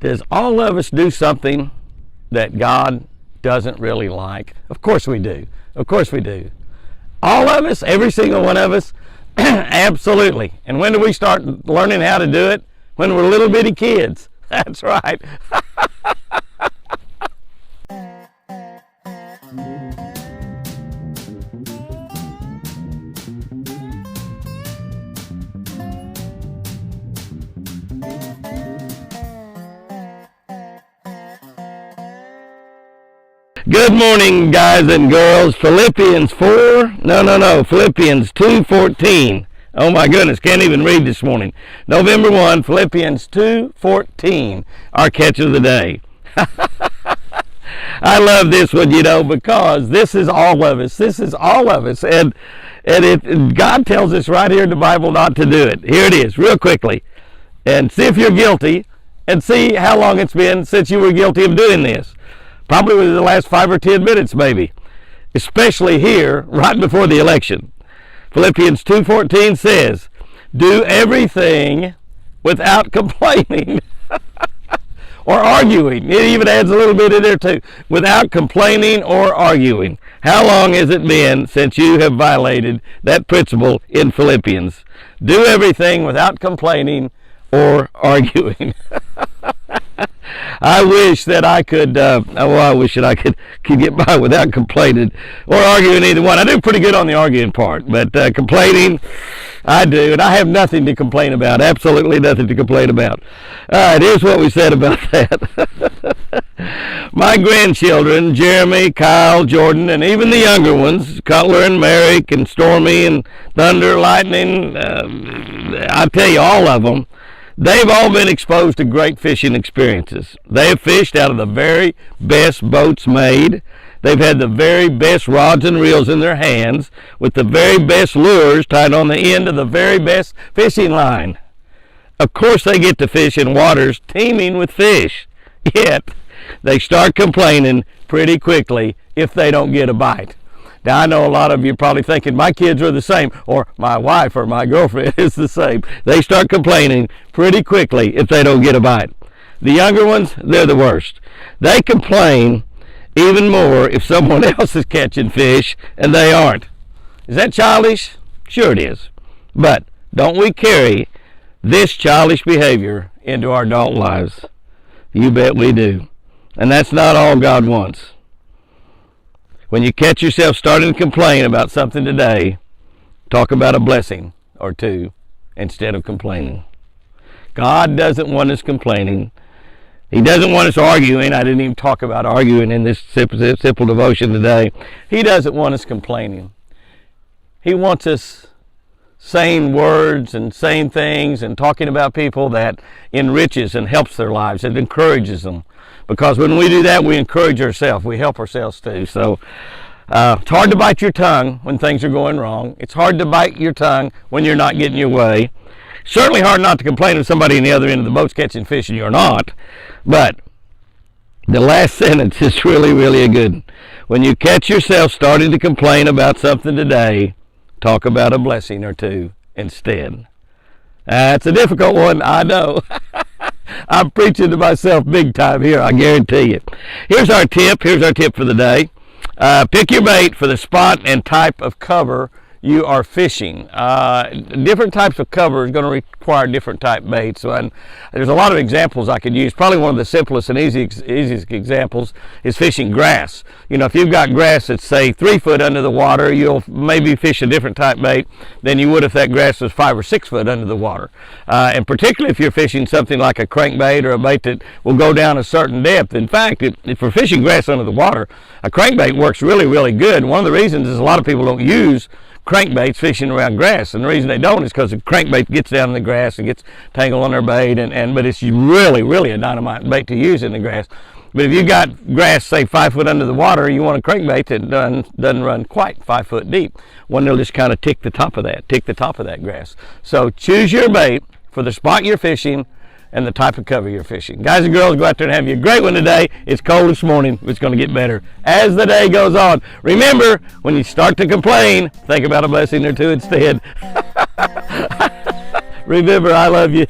Does all of us do something that God doesn't really like? Of course we do. Of course we do. All of us, every single one of us, absolutely. And when do we start learning how to do it? When we're little bitty kids. That's right. Good morning, guys and girls. Philippians 4, Philippians 2:14. Oh my goodness, can't even read this morning. November 1, Philippians 2:14, our catch of the day. I love this one, because this is all of us. This is all of us. And God tells us right here in the Bible not to do it. Here it is, real quickly. And see if you're guilty, and see how long it's been since you were guilty of doing this. Probably within the last 5 or 10 minutes, maybe. Especially here, right before the election. Philippians 2:14 says, do everything without complaining or arguing. It even adds a little bit in there too. Without complaining or arguing. How long has it been since you have violated that principle in Philippians? Do everything without complaining or arguing. I wish that I could, could get by without complaining or arguing either one. I do pretty good on the arguing part, but complaining, I do, and I have nothing to complain about, absolutely nothing to complain about. All right, here's what we said about that. My grandchildren, Jeremy, Kyle, Jordan, and even the younger ones, Cutler and Merrick and Stormy and Thunder, Lightning, I tell you, all of them, they've all been exposed to great fishing experiences. They have fished out of the very best boats made. They've had the very best rods and reels in their hands with the very best lures tied on the end of the very best fishing line. Of course they get to fish in waters teeming with fish. Yet they start complaining pretty quickly if they don't get a bite. Now, I know a lot of you are probably thinking, my kids are the same, or my wife or my girlfriend is the same. They start complaining pretty quickly if they don't get a bite. The younger ones, they're the worst. They complain even more if someone else is catching fish and they aren't. Is that childish? Sure it is. But don't we carry this childish behavior into our adult lives? You bet we do. And that's not all God wants. When you catch yourself starting to complain about something today, talk about a blessing or two instead of complaining. God doesn't want us complaining. He doesn't want us arguing. I didn't even talk about arguing in this simple devotion today. He doesn't want us complaining. He wants us saying words and saying things and talking about people that enriches and helps their lives. It encourages them. Because when we do that, we encourage ourselves. We help ourselves too. So it's hard to bite your tongue when things are going wrong. It's hard to bite your tongue when you're not getting your way. Certainly hard not to complain if somebody on the other end of the boat's catching fish and you're not. But the last sentence is really, really a good one. When you catch yourself starting to complain about something today, talk about a blessing or two instead. That's a difficult one, I know. I'm preaching to myself big time here, I guarantee you. Here's our tip for the day. Pick your bait for the spot and type of cover you are fishing. Different types of cover is going to require different type baits. And there's a lot of examples I could use. Probably one of the simplest and easiest examples is fishing grass. If you've got grass that's, say, 3 foot under the water, you'll maybe fish a different type bait than you would if that grass was 5 or 6 foot under the water. And particularly if you're fishing something like a crankbait or a bait that will go down a certain depth. In fact, if we're fishing grass under the water, a crankbait works really, really good. One of the reasons is a lot of people don't use crankbaits fishing around grass, and the reason they don't is because the crankbait gets down in the grass and gets tangled on their bait, but it's really a dynamite bait to use in the grass. But if you got grass, say 5 foot under the water, you want a crankbait that doesn't run quite 5 foot deep. One that'll just kind of tick the top of that grass. So choose your bait for the spot you're fishing and the type of cover you're fishing. Guys and girls, go out there and have you a great one today. It's cold this morning. It's going to get better as the day goes on. Remember, when you start to complain, think about a blessing or two instead. Remember, I love you.